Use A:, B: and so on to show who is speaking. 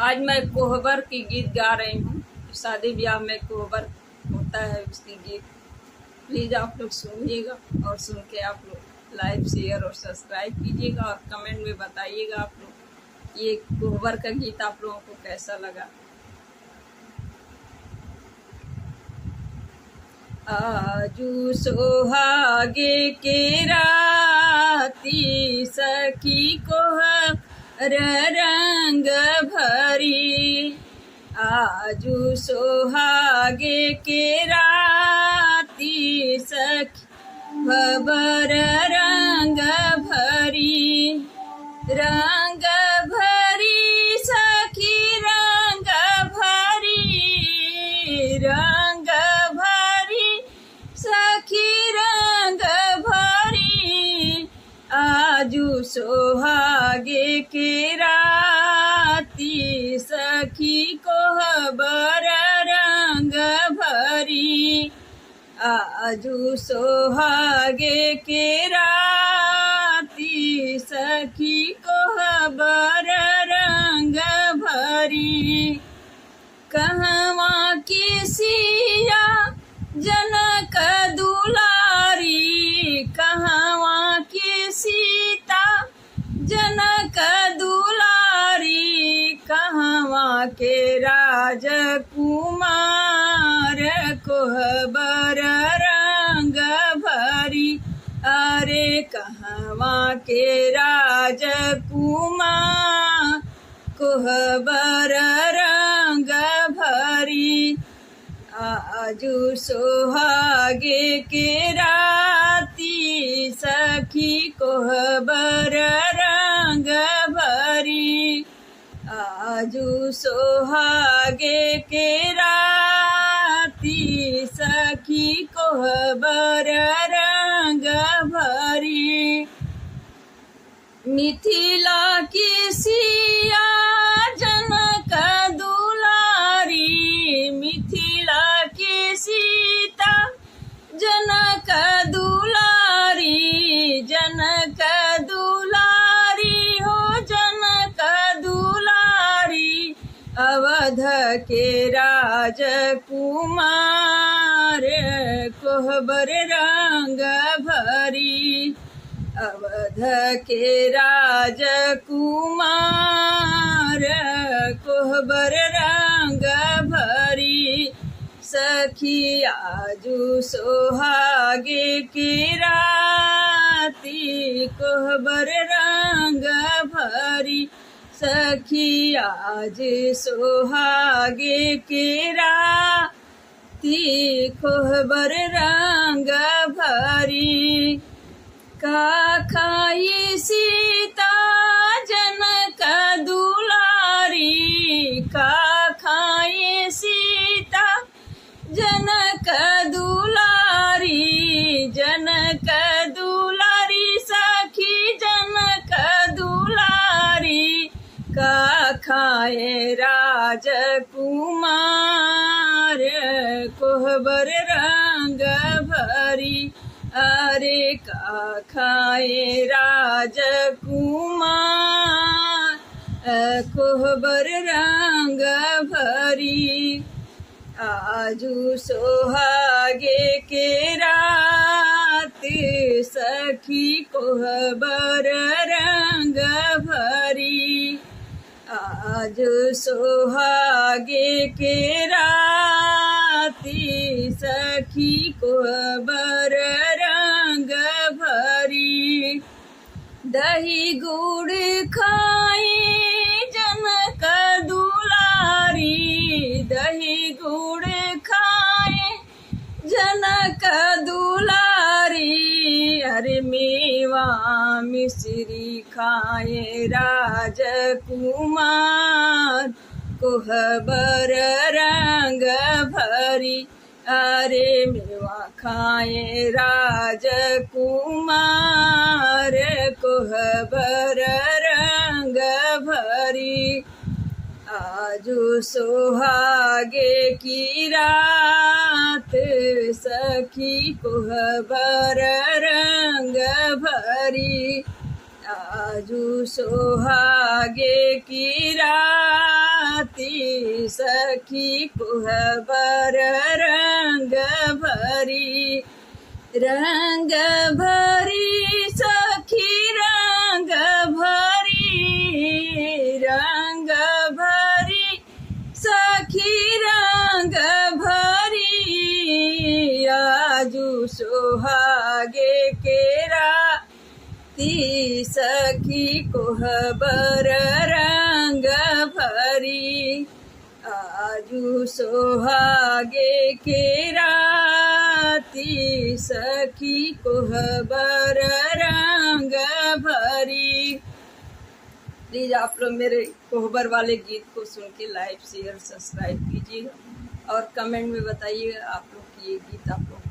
A: आज मैं कोहबर की गीत गा रही हूँ। शादी ब्याह में कोहबर होता है, उसकी गीत प्लीज़ आप लोग सुनिएगा और सुन के आप लोग लाइक शेयर और सब्सक्राइब कीजिएगा और कमेंट में बताइएगा आप लोग ये कोहबर का गीत आप लोगों को कैसा लगा। आजू सोहागे के राती सखी कोहबर रंग भरी। आजू सोहागे के राती सखी कोहबर रंग भरी। रंग भरी सखी रंग भरी। रंग सखी रंग भरी। आजू सोहागे के राती सखी कोहबर रंग भरी। आजू सोहागे के राती सखी कोहबर रंग भरी। कहवा की सिया जनक दुलारी। कहवा की सीता जनक दुलारी। कहवा के राजकुमार कोहबर रंग भरी। अरे कहवा के राजकुमार कोहबर रंग भरी। आजू सोहागे के राती सखी कोहबर रंग भरी। आजू सोहागे के राती सखी कोहबर रंग भरी। मिथिला की सिया जनक दुलारी। मिथिला की सीता जनक दुलारी। जनक दुलारी हो जनक दुलारी। अवध के राजकुमार कोहबर रंग भरी। अवध के राजकुमार कोहबर रंग भरी। सखी आजू सोहागे के राती कोहबर रंग भरी। सखी आज सोहागे के राती कोहबर रंग भरी। का खाई सीता जनक दुलारी। का खाई सीता जनक दुलारी। जनक दुलारी सखी जनक दुलारी। का खाए राजकुमार कोहबर रंग भरी। अरे का खाए राजकुमार कोहबर रंग भरी। आजू सोहागे के रात सखी कोहबर रंग भरी। आजू सोहागे के राती सखी कोहबर रंग भरी। दही गुड़ खाई जनक दुलारी। दही गुड़ खाए जनक दुलारी। अरे मेवा मिश्री खाए राजकुमार कोहबर रंग भरी। अरे मेवा खाए राजकुमार कोहबर रंग भरी। आजू सोहागे की रात सखी कोहबर रंग भरी। आजू सोहागे की रात राती सखी कोहबर रंग भरी सखी रंग भरी सखी रंग भरी आजू सोहागे केरा ती सखी कोहबर रंग भरी आजू सोहागे केरा ती सखी कोहबर रंग भरी। प्लीज़ आप लोग मेरे कोहबर वाले गीत को सुन के लाइक शेयर सब्सक्राइब कीजिएगा और कमेंट में बताइएगा आप लोग कि ये गीत आप लोग